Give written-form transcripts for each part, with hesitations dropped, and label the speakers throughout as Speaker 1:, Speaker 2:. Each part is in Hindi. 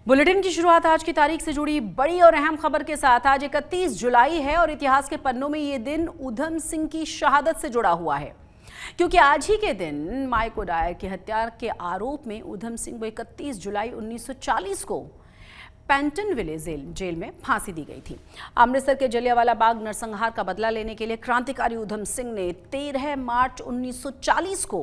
Speaker 1: बुलेटिन की शुरुआत आज की तारीख से जुड़ी बड़ी और अहम खबर के साथ। आज 31 जुलाई है और इतिहास के पन्नों में ये दिन ऊधम सिंह की शहादत से जुड़ा हुआ है, क्योंकि आज ही के दिन माइक ओडायर की हत्या के आरोप में ऊधम सिंह को 31 जुलाई 1940 को पेंटनविले जेल में फांसी दी गई थी। अमृतसर के जलियांवाला बाग नरसंहार का बदला लेने के लिए क्रांतिकारी ऊधम सिंह ने 13 मार्च 1940 को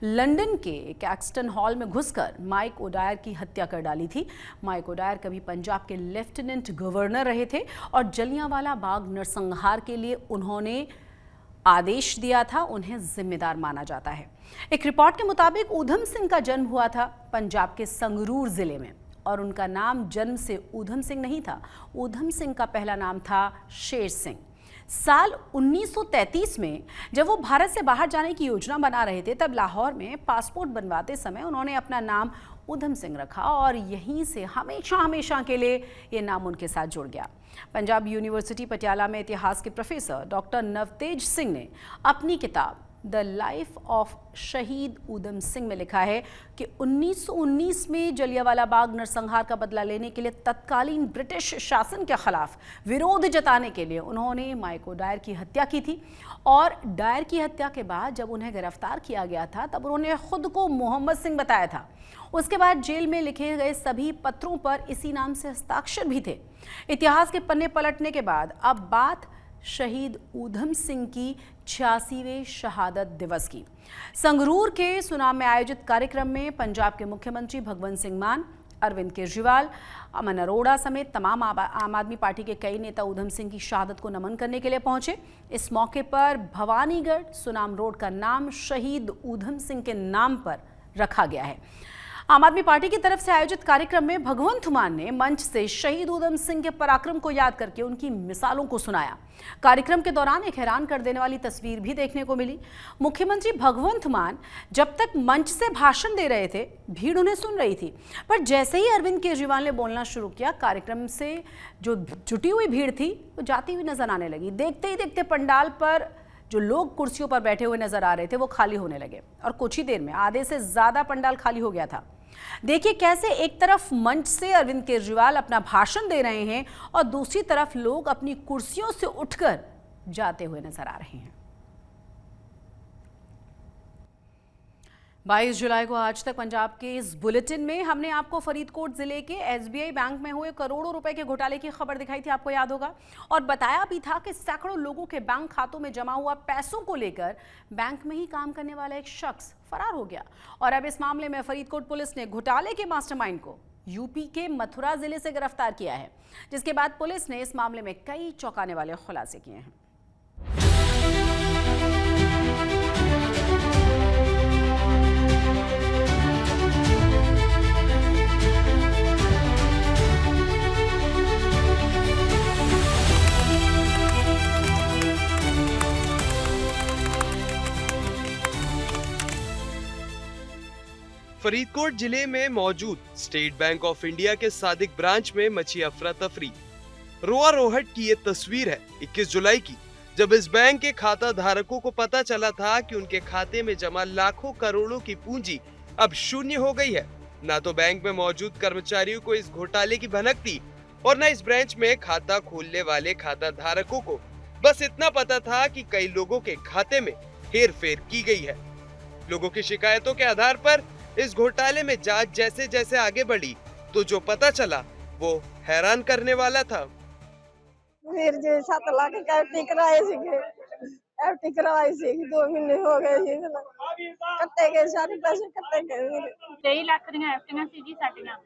Speaker 1: लंदन के कैक्सटन हॉल में घुसकर माइक ओडायर की हत्या कर डाली थी। माइक ओडायर कभी पंजाब के लेफ्टिनेंट गवर्नर रहे थे और जलियांवाला बाग नरसंहार के लिए उन्होंने आदेश दिया था, उन्हें जिम्मेदार माना जाता है। एक रिपोर्ट के मुताबिक ऊधम सिंह का जन्म हुआ था पंजाब के संगरूर जिले में और उनका नाम जन्म से ऊधम सिंह नहीं था। ऊधम सिंह का पहला नाम था शेर सिंह। साल 1933 में जब वो भारत से बाहर जाने की योजना बना रहे थे, तब लाहौर में पासपोर्ट बनवाते समय उन्होंने अपना नाम ऊधम सिंह रखा और यहीं से हमेशा हमेशा के लिए ये नाम उनके साथ जुड़ गया। पंजाब यूनिवर्सिटी पटियाला में इतिहास के प्रोफेसर डॉक्टर नवतेज सिंह ने अपनी किताब द लाइफ ऑफ शहीद ऊधम सिंह में लिखा है कि 1919 में जलियांवाला बाग नरसंहार का बदला लेने के लिए तत्कालीन ब्रिटिश शासन के खिलाफ विरोध जताने के लिए उन्होंने माइक ओडायर की हत्या की थी और डायर की हत्या के बाद जब उन्हें गिरफ्तार किया गया था तब उन्होंने खुद को मोहम्मद सिंह बताया था। उसके बाद जेल में लिखे गए सभी पत्रों पर इसी नाम से हस्ताक्षर भी थे। इतिहास के पन्ने पलटने के बाद अब बात शहीद ऊधम सिंह की 86वें शहादत दिवस की। संगरूर के सुनाम में आयोजित कार्यक्रम में पंजाब के मुख्यमंत्री भगवंत सिंह मान, अरविंद केजरीवाल, अमन अरोड़ा समेत तमाम आम आदमी पार्टी के कई नेता ऊधम सिंह की शहादत को नमन करने के लिए पहुंचे। इस मौके पर भवानीगढ़ सुनाम रोड का नाम शहीद ऊधम सिंह के नाम पर रखा गया है। आम आदमी पार्टी की तरफ से आयोजित कार्यक्रम में भगवंत मान ने मंच से शहीद ऊधम सिंह के पराक्रम को याद करके उनकी मिसालों को सुनाया। कार्यक्रम के दौरान एक हैरान कर देने वाली तस्वीर भी देखने को मिली। मुख्यमंत्री भगवंत मान जब तक मंच से भाषण दे रहे थे, भीड़ उन्हें सुन रही थी, पर जैसे ही अरविंद केजरीवाल ने बोलना शुरू किया, कार्यक्रम से जो जुटी हुई भीड़ थी वो जाती हुई नजर आने लगी। देखते ही देखते पंडाल पर जो लोग कुर्सियों पर बैठे हुए नजर आ रहे थे वो खाली होने लगे और कुछ ही देर में आधे से ज्यादा पंडाल खाली हो गया था। देखिए कैसे एक तरफ मंच से अरविंद केजरीवाल अपना भाषण दे रहे हैं और दूसरी तरफ लोग अपनी कुर्सियों से उठकर जाते हुए नजर आ रहे हैं। 22 जुलाई को आज तक पंजाब के इस बुलेटिन में हमने आपको फरीदकोट जिले के एसबीआई बैंक में हुए करोड़ों रुपए के घोटाले की खबर दिखाई थी, आपको याद होगा, और बताया भी था कि सैकड़ों लोगों के बैंक खातों में जमा हुआ पैसों को लेकर बैंक में ही काम करने वाला एक शख्स फरार हो गया। और अब इस मामले में फरीदकोट पुलिस ने घोटाले के मास्टरमाइंड को यूपी के मथुरा जिले से गिरफ्तार किया है, जिसके बाद पुलिस ने इस मामले में कई चौंकाने वाले खुलासे किए हैं।
Speaker 2: फरीदकोट जिले में मौजूद स्टेट बैंक ऑफ इंडिया के सादिक ब्रांच में मची अफरा तफरी। रोआ रोहट की ये तस्वीर है 21 जुलाई की, जब इस बैंक के खाता धारकों को पता चला था कि उनके खाते में जमा लाखों करोड़ों की पूंजी अब शून्य हो गई है। ना तो बैंक में मौजूद कर्मचारियों को इस घोटाले की भनक थी और न इस ब्रांच में खाता खोलने वाले खाता धारकों को बस इतना पता था कि कई लोगों के खाते में हेर फेर की गई है। लोगों की शिकायतों के आधार पर इस घोटाले में जांच जैसे जैसे आगे बढ़ी तो जो पता चला वो हैरान करने वाला था।
Speaker 3: फिर जो 7 लाख का एफडी कराए एफडी करवाई सी 2 महीने हो गए कट्टे गए सारे पैसे कट्टे गए।
Speaker 4: 23 ਲੱਖ ਦੀਆਂ ਐਫਡੀਆਂ ਸੀ ਜੀ ਸਾਡੀਆਂ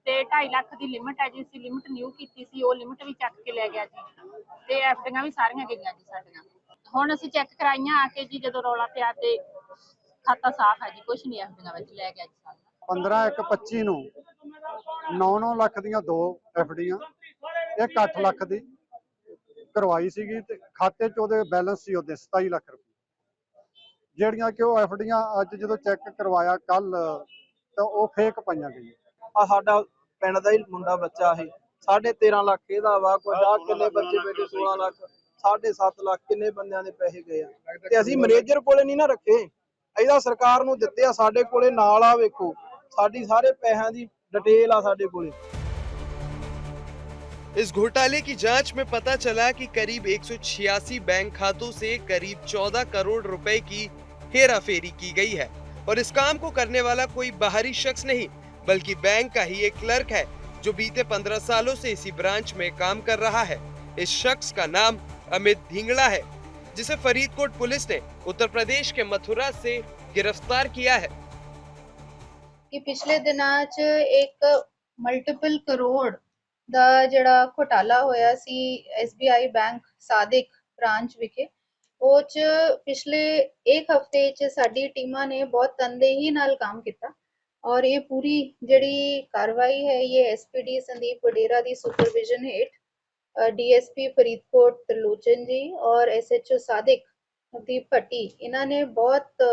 Speaker 4: ਤੇ 2.5 ਲੱਖ ਦੀ ਲਿਮਟ ਹੈ ਜੀ, ਅਸੀਂ ਲਿਮਟ ਨਿਊ ਕੀਤੀ ਸੀ, ਉਹ ਲਿਮਟ ਵੀ ਚੱਕ ਕੇ ਲੈ ਗਿਆ ਜੀ ਤੇ ਐਫਡੀਆਂ ਵੀ ਸਾਰੀਆਂ ਗਈਆਂ ਜੀ ਸਾਡੀਆਂ। ਹੁਣ ਅਸੀਂ ਚੈੱਕ ਕਰਾਈਆਂ ਆ ਕੇ ਜੀ, ਜਦੋਂ ਰੌਲਾ ਪਿਆ ਤੇ खाता साफ है जी, कुछ नहीं एफडीਆਂ ਵਿੱਚ ਲੈ ਗਿਆ ਜੀ।
Speaker 5: 15/1/25 ਨੂੰ 9 ਲੱਖ ਦੀਆਂ 2 ਐਫਡੀਆਂ, 1 8 ਲੱਖ ਦੀ ਕਰਵਾਈ ਸੀਗੀ ਤੇ ਖਾਤੇ 'ਚ ਉਹਦੇ ਬੈਲੈਂਸ ਸੀ ਉਹਦੇ 27 ਲੱਖ ਰੁਪਏ, ਜਿਹੜੀਆਂ ਕਿ ਉਹ ਐਫਡੀਆਂ ਅੱਜ ਜਦੋਂ ਚੈੱਕ ਕਰਵਾਇਆ ਕੱਲ ਤਾਂ ਉਹ ਫੇਕ ਪਾਈਆਂ ਗਈਆਂ।
Speaker 6: ਆ ਸਾਡਾ ਪਿੰਡ ਦਾ ਹੀ ਮੁੰਡਾ ਬੱਚਾ ਇਹ 13.5 ਲੱਖ ਇਹਦਾ ਵਾ, ਕੋਈ ਆ ਕਿੰਨੇ ਬੱਚੇ ਬੇਟੇ 16 ਲੱਖ 7.5 ਲੱਖ ਕਿੰਨੇ ਬੰਦਿਆਂ ਦੇ ਪੈਸੇ ਗਏ ਆ ਤੇ ਅਸੀਂ ਮੈਨੇਜਰ ਕੋਲੇ ਨਹੀਂ ਨਾ ਰੱਖੇ, ਇਹਦਾ ਸਰਕਾਰ ਨੂੰ ਦਿੱਤੇ ਆ, ਸਾਡੇ ਕੋਲੇ ਨਾਲ ਆ ਵੇਖੋ ਸਾਡੀ ਸਾਰੇ ਪੈਸਿਆਂ ਦੀ डिटेल आ साडे कोले।
Speaker 2: इस घोटाले की जांच में पता चला कि करीब 186 बैंक खातों से करीब 14 करोड़ रुपए की हेराफेरी की गई है और इस काम को करने वाला कोई बाहरी शख्स नहीं बल्कि बैंक का ही एक क्लर्क है जो बीते 15 सालों से इसी ब्रांच में काम कर रहा है। इस शख्स का नाम अमित ढींगड़ा है जिसे फरीदकोट पुलिस ने उत्तर प्रदेश के मथुरा से गिरफ्तार किया है।
Speaker 7: कि पिछले दिनां 'ਚ एक मल्टीपल करोड़ ਦਾ ਜਿਹੜਾ ਘੁਟਾਲਾ ਹੋਇਆ ਸੀ SBI ਬੈਂਕ ਸਾਦਿਕ ਬ੍ਰਾਂਚ ਵਿਖੇ ਉਹ 'ਚ ਪਿਛਲੇ ਇੱਕ ਹਫਤੇ 'ਚ ਸਾਡੀ ਟੀਮਾਂ ਨੇ ਬਹੁਤ ਤਨਦੇਹੀ ਨਾਲ ਕੰਮ ਕੀਤਾ ਔਰ ਇਹ ਪੂਰੀ ਜਿਹੜੀ ਕਾਰਵਾਈ ਹੈ ਇਹ SPD ਸੰਦੀਪ ਵਡੇਰਾ ਦੀ ਸੁਪਰਵਿਜ਼ਨ ਹੇਠ DSP फरीदकोट त्रिलोचन जी और SHO सादिक नवदीप भट्टी इन्हों ने बहुत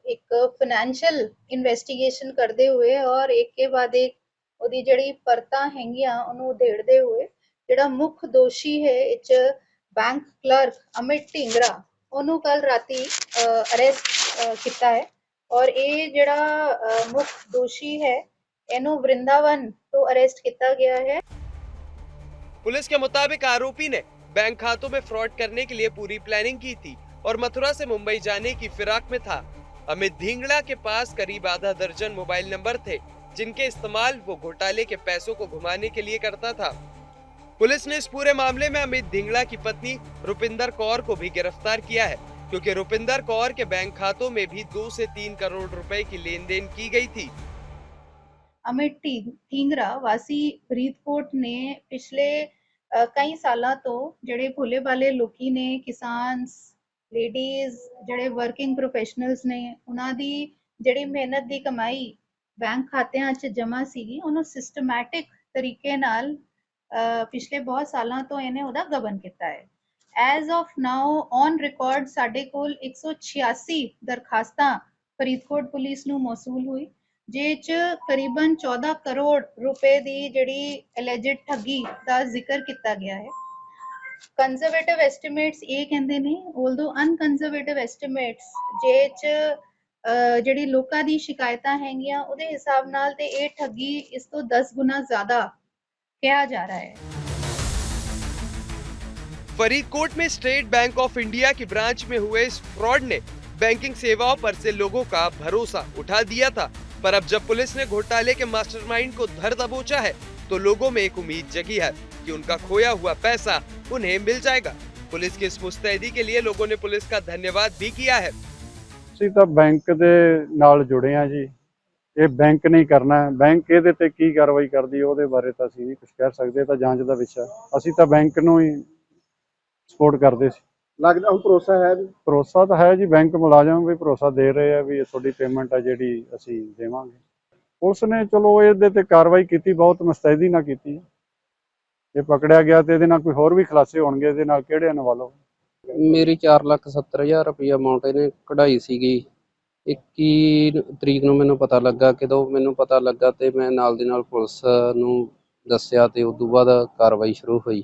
Speaker 7: एक फाइनेंशियल इन्वेस्टिगेशन करते हुए और एक के बाद एक ਉਹਦੀ ਜਿਹੜੀ ਪਰਤਾਂ ਹੈਗੀਆਂ ਉਹਨੂੰ ਉਧੇੜਦੇ ਹੋਏ ਜਿਹੜਾ ਮੁੱਖ ਦੋਸ਼ੀ ਹੈ ਇਹ 'ਚ ਬੈਂਕ ਕਲਰਕ ਅਮਿਤ ਢੀਂਗਰਾ ਉਹਨੂੰ ਕੱਲ ਰਾਤੀ ਅਰੈਸਟ ਕੀਤਾ ਹੈ ਔਰ ਇਹ ਜਿਹੜਾ ਮੁੱਖ ਦੋਸ਼ੀ ਹੈ ਇਹਨੂੰ ਵਰਿੰਦਾਵਨ ਤੋਂ ਅਰੈਸਟ ਕੀਤਾ ਗਿਆ ਹੈ।
Speaker 2: पुलिस के मुताबिक आरोपी ने बैंक खातों में फ्रॉड करने के लिए पूरी प्लानिंग की थी और मथुरा से मुंबई जाने की फिराक में था। अमित ढींगड़ा के पास करीब आधा दर्जन मोबाइल नंबर थे जिनके इस्तेमाल वो घोटाले के पैसों को घुमाने के लिए करता था। पुलिस ने इस पूरे मामले में अमित ढींगड़ा की पत्नी रुपिंदर कौर को भी गिरफ्तार किया है क्योंकि रुपिंदर कौर के बैंक खातों में भी 2 से 3 करोड़ रुपए की लेन देन की गई थी।
Speaker 7: अमित ढींगरा वासी फरीदकोट ने पिछले कई सालों तो ਜਿਹੜੇ ਭੋਲੇ ਭਾਲੇ ਲੋਕੀ ਨੇ ਕਿਸਾਨਸ ਲੇਡੀਜ਼ ਜਿਹੜੇ ਵਰਕਿੰਗ ਪ੍ਰੋਫੈਸ਼ਨਲਸ ਨੇ ਉਹਨਾਂ ਦੀ ਜਿਹੜੀ ਮਿਹਨਤ ਦੀ ਕਮਾਈ ਬੈਂਕ ਖਾਤਿਆਂ 'ਚ ਜਮ੍ਹਾਂ ਸੀਗੀ ਉਹਨੂੰ ਸਿਸਟਮੈਟਿਕ ਤਰੀਕੇ ਨਾਲ ਪਿਛਲੇ ਬਹੁਤ ਸਾਲਾਂ ਤੋਂ ਇਹਨੇ ਉਹਦਾ ਗਬਨ ਕੀਤਾ ਹੈ। As of now on record ਸਾਡੇ ਕੋਲ 186 ਦਰਖਾਸਤਾਂ ਫਰੀਦਕੋਟ ਪੁਲਿਸ ਨੂੰ ਮੌਸੂਲ ਹੋਈ ਜੇ 'ਚ ਕਰੀਬਨ 14 ਕਰੋੜ ਰੁਪਏ ਦੀ ਜਿਹੜੀ ਐਲਿਜਡ ਠੱਗੀ ਦਾ ਜ਼ਿਕਰ ਕੀਤਾ ਗਿਆ ਹੈ। ਕੰਜ਼ਰਵੇਟਿਵ ਐਸਟੀਮੇਟਸ ਇਹ ਕਹਿੰਦੇ ਨੇ ਆਲਦੋ ਅਨਕੰਜ਼ਰਵੇਟਿਵ ਐਸਟੀਮੇਟਸ ਜੇ 'ਚ ਜਿਹੜੀ ਲੋਕਾਂ ਦੀ ਸ਼ਿਕਾਇਤਾਂ ਹੈਗੀਆਂ ਉਹਦੇ ਹਿਸਾਬ ਨਾਲ ਤੇ ਇਹ ਠੱਗੀ ਇਸ ਤੋਂ 10 ਗੁਣਾ ਜ਼ਿਆਦਾ ਕਿਹਾ ਜਾ रहा है।
Speaker 2: फरीदकोट में स्टेट बैंक ऑफ इंडिया की ब्रांच में हुए इस फ्रॉड ने बैंकिंग सेवाओं पर से लोगों का भरोसा उठा दिया था पर अब जब पुलिस ने घोटाले के मास्टरमाइंड को धर दबोचा है तो लोगों में एक उम्मीद जगी है कि उनका खोया हुआ पैसा उन्हें मिल जाएगा। पुलिस की इस मुस्तैदी के लिए लोगों ने पुलिस का धन्यवाद भी किया है।
Speaker 5: ਅਸੀਂ ਤਾਂ ਬੈਂਕ ਦੇ ਨਾਲ ਜੁੜੇ ਆ ਜੀ। ਇਹ ਬੈਂਕ ਨਹੀਂ ਕਰਨਾ, ਬੈਂਕ ਇਹਦੇ ਤੇ ਕੀ ਕਾਰਵਾਈ ਕਰਦੀ ਉਹਦੇ ਬਾਰੇ ਤਾਂ ਅਸੀਂ ਨਹੀਂ ਕੁਝ ਕਹਿ ਸਕਦੇ, ਤਾਂ ਜਾਂਚ ਦਾ ਵਿਸ਼ਾ। ਅਸੀਂ ਤਾਂ ਬੈਂਕ ਨੂੰ ਹੀ ਸਪੋਰਟ ਕਰਦੇ ਸੀ।
Speaker 6: ਲੱਗਦਾ ਹੁਣ ਭਰੋਸਾ ਹੈ ਵੀ?
Speaker 5: ਭਰੋਸਾ ਤਾਂ ਹੈ ਜੀ, ਬੈਂਕ ਮੁਲਾਜ਼ਮ ਵੀ ਭਰੋਸਾ ਦੇ ਰਹੇ ਆ ਵੀ ਤੁਹਾਡੀ ਪੇਮੈਂਟ ਆ ਜਿਹੜੀ ਅਸੀਂ ਦੇਵਾਂਗੇ। ਪੁਲਿਸ ਨੇ ਚਲੋ ਇਹਦੇ ਤੇ ਕਾਰਵਾਈ ਕੀਤੀ, ਬਹੁਤ ਮੁਸਤੈਦੀ ਨਾਲ ਕੀਤੀ। ਜੇ ਪਕੜਿਆ ਗਿਆ ਤੇ ਇਹਦੇ ਨਾਲ ਕੋਈ ਹੋਰ ਵੀ ਖੁਲਾਸੇ ਹੋਣਗੇ, ਇਹਦੇ ਨਾਲ ਕਿਹੜੇ ਇਨਵੋਲਵ।
Speaker 8: ਮੇਰੀ 4,70,000 ਰੁਪਈਆ ਅਮਾਊਂਟ ਇਹਨੇ ਕਢਾਈ ਸੀਗੀ। 21 ਤਰੀਕ ਨੂੰ ਮੈਨੂੰ ਪਤਾ ਲੱਗਾ, ਜਦੋਂ ਮੈਨੂੰ ਪਤਾ ਲੱਗਾ ਤੇ ਮੈਂ ਨਾਲ ਦੀ ਨਾਲ ਪੁਲਿਸ ਨੂੰ ਦੱਸਿਆ ਤੇ ਉਸ ਤੋਂ ਬਾਅਦ ਕਾਰਵਾਈ ਸ਼ੁਰੂ ਹੋਈ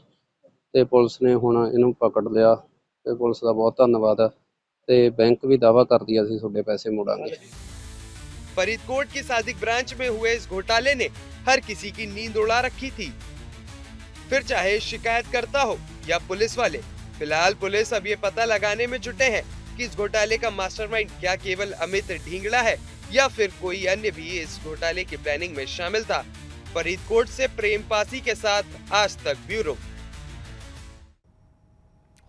Speaker 8: ਤੇ ਪੁਲਿਸ ਨੇ ਹੁਣ ਇਹਨੂੰ ਪਕੜ ਲਿਆ ਤੇ ਪੁਲਿਸ ਦਾ ਬਹੁਤ ਧੰਨਵਾਦ ਤੇ ਬੈਂਕ ਵੀ ਦਾਅਵਾ ਕਰਦੀ ਅਸੀਂ ਤੁਹਾਡੇ ਪੈਸੇ ਮੋੜਾਂਗੇ।
Speaker 2: फरीदकोट की सादिक ब्रांच में हुए इस घोटाले ने हर किसी की नींद उड़ा रखी थी, फिर चाहे शिकायतकर्ता हो या पुलिस वाले। फिलहाल पुलिस अब ये पता लगाने में जुटे हैं कि इस घोटाले का मास्टरमाइंड क्या केवल अमित ढींगड़ा है या फिर कोई अन्य भी इस घोटाले की प्लानिंग में शामिल था। फरीदकोट से प्रेम पासी के साथ आज तक ब्यूरो।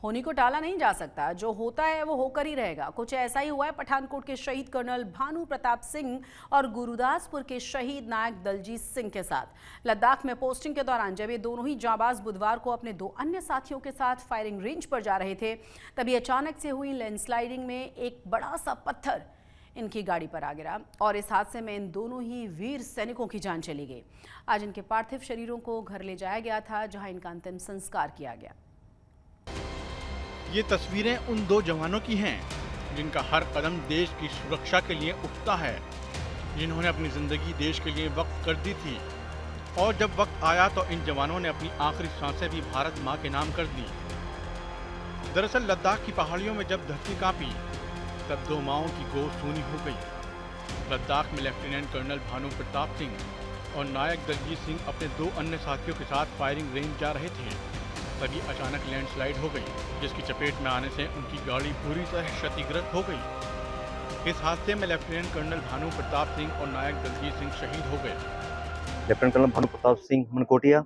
Speaker 1: होने को टाला नहीं जा सकता, जो होता है वो होकर ही रहेगा। कुछ ऐसा ही हुआ है पठानकोट के शहीद कर्नल भानु प्रताप सिंह और गुरुदासपुर के शहीद नायक दलजीत सिंह के साथ। लद्दाख में पोस्टिंग के दौरान जब ये दोनों ही जाबाज बुधवार को अपने 2 अन्य साथियों के साथ फायरिंग रेंज पर जा रहे थे, तभी अचानक से हुई लैंडस्लाइडिंग में एक बड़ा सा पत्थर इनकी गाड़ी पर आ गिरा और इस हादसे में इन दोनों ही वीर सैनिकों की जान चली गई। आज इनके पार्थिव शरीरों को घर ले जाया गया था, जहां इनका अंतिम संस्कार किया गया।
Speaker 9: ये तस्वीरें उन 2 जवानों की हैं जिनका हर कदम देश की सुरक्षा के लिए उठता है, जिन्होंने अपनी ज़िंदगी देश के लिए वक्फ कर दी थी और जब वक्त आया तो इन जवानों ने अपनी आखिरी सांसें भी भारत माँ के नाम कर दी। दरअसल लद्दाख की पहाड़ियों में जब धरती कांपी तब 2 माओं की गोद सूनी हो गई। लद्दाख में लेफ्टिनेंट कर्नल भानु प्रताप सिंह और नायक दलजीत सिंह अपने 2 अन्य साथियों के साथ फायरिंग रेंज जा रहे थे, तभी अचानक लैंडस्लाइड हो गई, जिसकी चपेट में आने से उनकी गाड़ी पूरी तरह क्षतिग्रस्त हो गई। इस हादसे में लेफ्टिनेंट कर्नल भानु प्रताप सिंह और नायक दलजीत सिंह शहीद हो गए।
Speaker 10: लेफ्टिनेंट कर्नल भानु प्रताप सिंह मनकोटिया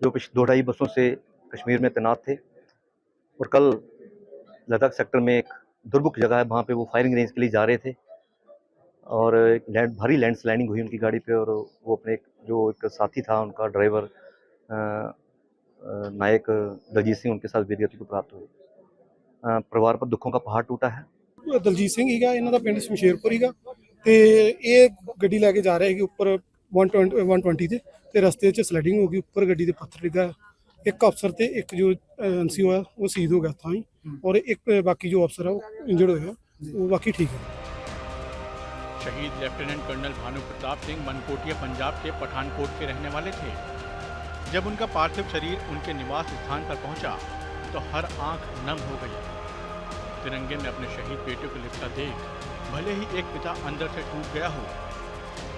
Speaker 10: जो पिछले 2-2.5 वर्षों से कश्मीर में तैनात थे और कल लद्दाख सेक्टर में एक दुर्मुख जगह है, वहाँ पे वो फायरिंग रेंज के लिए जा रहे थे और भारी लैंडस्लाइडिंग हुई उनकी गाड़ी पे और वो अपने एक साथी था, उनका ड्राइवर नायक दलजीत सिंह, उनके साथ वीरगति को प्राप्त हुई। परिवार पर दुखों का पहाड़ टूटा है।
Speaker 11: ਦਲਜੀਤ ਸਿੰਘ ਹੀਗਾ, ਇਹਨਾਂ ਦਾ ਪਿੰਡ ਸ਼ਮਸ਼ੇਰਪੁਰ ਹੀਗਾ ਤੇ ਇਹ ਗੱਡੀ ਲੈ ਕੇ ਜਾ ਰਹੇ ਸੀਗੇ ਉੱਪਰ 120 ਤੇ ਰਸਤੇ 'ਚ ਸਲਾਈਡਿੰਗ ਹੋ ਗਈ, ਉੱਪਰ ਗੱਡੀ ਦੇ ਪੱਥਰ ਡਿੱਗਾ, ਇੱਕ ਅਫਸਰ ਤੇ ਇੱਕ ਜੋ ਐਨਸੀ ਹੋਇਆ ਉਹ ਸ਼ਹੀਦ ਹੋ ਗਿਆ ਤਾਂ ਹੀ, ਔਰ ਇੱਕ ਬਾਕੀ ਜੋ ਅਫਸਰ ਆ ਉਹ ਇੰਜਰਡ ਹੋਇਆ, ਉਹ ਬਾਕੀ ठीक है।
Speaker 9: शहीद लेफ्टिनेंट कर्नल भानु प्रताप सिंह मनकोटिया पंजाब के पठानकोट के रहने वाले थे। जब उनका पार्थिव शरीर उनके निवास स्थान पर पहुंचा तो हर आंख नम हो गई। तिरंगे में अपने शहीद बेटे को लिपटा देख भले ही एक पिता अंदर से टूट गया हो,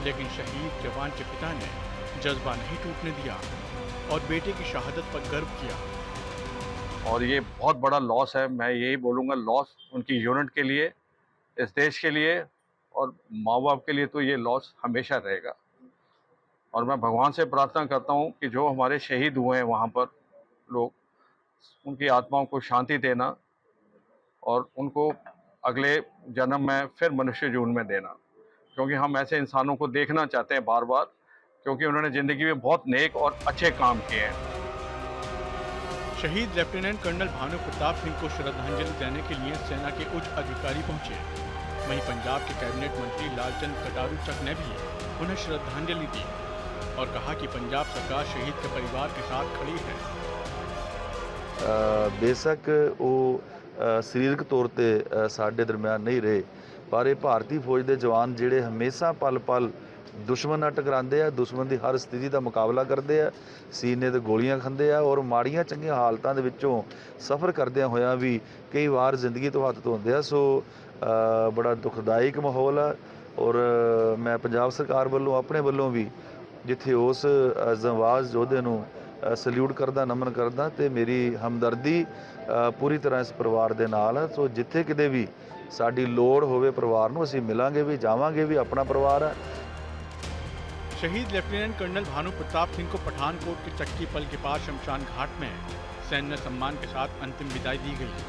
Speaker 9: लेकिन शहीद जवान के पिता ने जज्बा नहीं टूटने दिया और बेटे की शहादत पर गर्व किया।
Speaker 12: और ये बहुत बड़ा लॉस है, मैं यही बोलूँगा, लॉस उनकी यूनिट के लिए, इस देश के लिए और माँ बाप के लिए तो ये लॉस हमेशा रहेगा। और मैं भगवान से प्रार्थना करता हूँ कि जो हमारे शहीद हुए हैं वहाँ पर लोग, उनकी आत्माओं को शांति देना और उनको अगले जन्म में फिर मनुष्य जून में देना, क्योंकि हम ऐसे इंसानों को देखना चाहते हैं बार बार, क्योंकि उन्होंने ज़िंदगी में बहुत नेक और अच्छे काम किए हैं।
Speaker 9: शहीद लेफ्टिनेंट कर्नल भानु प्रताप सिंह को श्रद्धांजलि देने के लिए सेना के उच्च अधिकारी पहुंचे। वहीं पंजाब के कैबिनेट मंत्री लालचंद कटारू चक ने भी उन्हें श्रद्धांजलि दी और कहा कि पंजाब सरकार शहीद के परिवार के साथ खड़ी है।
Speaker 13: बेशक वो ਸਰੀਰਕ ਤੌਰ ਤੇ ਸਾਡੇ ਦਰਮਿਆਨ ਨਹੀਂ ਰਹੇ, ਪਰ ਇਹ ਭਾਰਤੀ ਫੌਜ ਦੇ ਜਵਾਨ ਜਿਹੜੇ ਹਮੇਸ਼ਾ ਪਲ-ਪਲ ਦੁਸ਼ਮਣ ਨਾਲ ਟਕਰਾਉਂਦੇ ਆ, ਦੁਸ਼ਮਣ ਦੀ ਹਰ ਸਥਿਤੀ ਦਾ ਮੁਕਾਬਲਾ ਕਰਦੇ ਆ, ਸੀਨੇ ਤੇ ਗੋਲੀਆਂ ਖਾਂਦੇ ਆ ਔਰ ਮਾੜੀਆਂ ਚੰਗੀਆਂ ਹਾਲਤਾਂ ਦੇ ਵਿੱਚੋਂ ਸਫ਼ਰ ਕਰਦਿਆਂ ਹੋਇਆਂ ਵੀ ਕਈ ਵਾਰ ਜ਼ਿੰਦਗੀ ਤੋਂ ਹੱਥ ਧੋਂਦੇ ਆ। ਸੋ ਬੜਾ ਦੁਖਦਾਇਕ ਮਾਹੌਲ ਆ ਔਰ ਮੈਂ ਪੰਜਾਬ ਸਰਕਾਰ ਵੱਲੋਂ ਆਪਣੇ ਵੱਲੋਂ ਵੀ ਜਿੱਥੇ ਉਸ ਜਾਂਬਾਜ਼ ਯੋਧੇ ਨੂੰ ਸਲੂਟ ਕਰਦਾ, ਨਮਨ ਕਰਦਾ ਤੇ ਮੇਰੀ ਹਮਦਰਦੀ ਪੂਰੀ ਤਰ੍ਹਾਂ ਇਸ ਪਰਿਵਾਰ ਦੇ ਨਾਲ ਹੈ। ਸੋ ਜਿੱਥੇ ਕਿਤੇ ਵੀ ਸਾਡੀ ਲੋੜ ਹੋਵੇ ਪਰਿਵਾਰ ਨੂੰ ਅਸੀਂ ਮਿਲਾਂਗੇ ਵੀ, ਜਾਵਾਂਗੇ ਵੀ, ਆਪਣਾ ਪਰਿਵਾਰ ਹੈ।
Speaker 9: शहीद लेफ्टिनेंट कर्नल भानु प्रताप सिंह को पठानकोट के चक्की पल के पास शमशान घाट में सैन्य सम्मान के साथ अंतिम विदाई दी गई।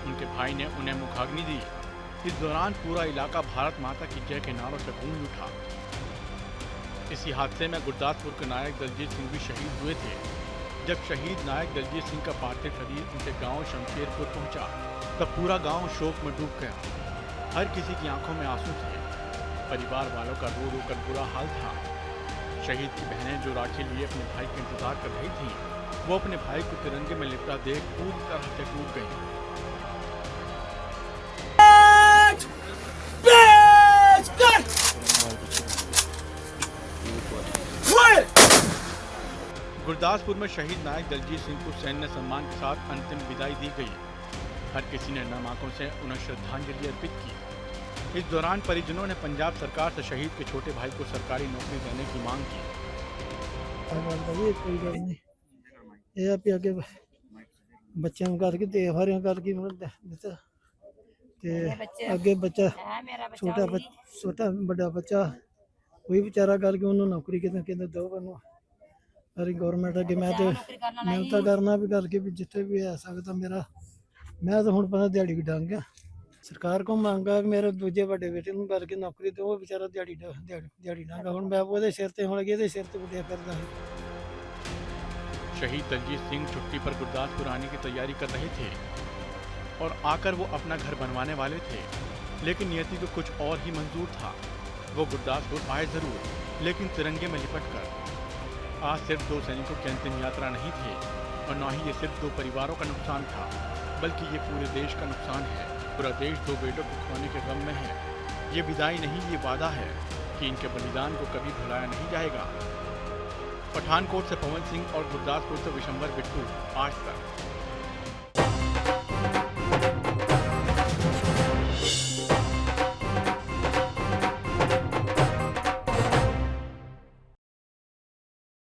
Speaker 9: उनके भाई ने उन्हें मुखाग्नि दी। इस दौरान पूरा इलाका भारत माता की जय के नारों से गूंज उठा। इसी हादसे में गुरदासपुर के नायक दलजीत सिंह भी शहीद हुए थे। जब शहीद नायक दलजीत सिंह का पार्थिव शरीर उनके गांव शमशेरपुर पहुंचा तब पूरा गांव शोक में डूब गया। हर किसी की आंखों में आंसू थे। परिवार वालों का रो रो कर बुरा हाल था। शहीद की बहनें जो राखी लिए अपने भाई का इंतजार कर रही थीं, वो अपने भाई को तिरंगे में लिपटा देख पूरी तरह से टूट गईं। गुरदासपुर में शहीद नायक दलजीत सिंह को सैन्य सम्मान के साथ अंतिम विदाई दी गई। हर किसी ने नम आंखों से उन्हें श्रद्धांजलि अर्पित की। इस दौरान परिजनों ने पंजाब सरकार से शहीद के छोटे भाई को सरकारी नौकरी देने की मांग की।
Speaker 11: कोई गल नहीं, ये आप आगे बच्चों करके देवहारियां करके दिता ते अगे बच्चा छोटा बड़ा बच्चा कोई बेचारा करके उन्होंने नौकरी कितने दो बनो अरे गवर्नमेंट अगे मैं तो मिहनत करना भी करके भी जिथे भी है सकता मेरा, मैं तो हुण पता दिहाड़ी भी डंग गया। सरकार को मांगा कि मेरे दूजे बड़े बेटे नूं करके नौकरी दो, वो बेचारा दिहाड़ी डंगा हुण मैं वो सिर ते हुण अगे सिर ते उड्डिया फिरदा है।
Speaker 9: शहीद दलजीत सिंह छुट्टी पर गुरदासपुर आने की तैयारी कर रहे थे और आकर वो अपना घर बनवाने वाले थे, लेकिन नियति को कुछ और ही मंजूर था। वो गुरदासपुर आए जरूर, लेकिन तिरंगे में लिपट कर। आज सिर्फ 2 सैनिकों की अंतिम यात्रा नहीं थी और न ही ये सिर्फ 2 परिवारों का नुकसान था, बल्कि ये पूरे देश का नुकसान है। पूरा देश 2 बेटों को खोने के गम में है। ये विदाई नहीं, ये वादा है कि इनके बलिदान को कभी भुलाया नहीं जाएगा। पठानकोट से पवन सिंह और गुरदासपुर से विशंबर बिट्टू, आज तक।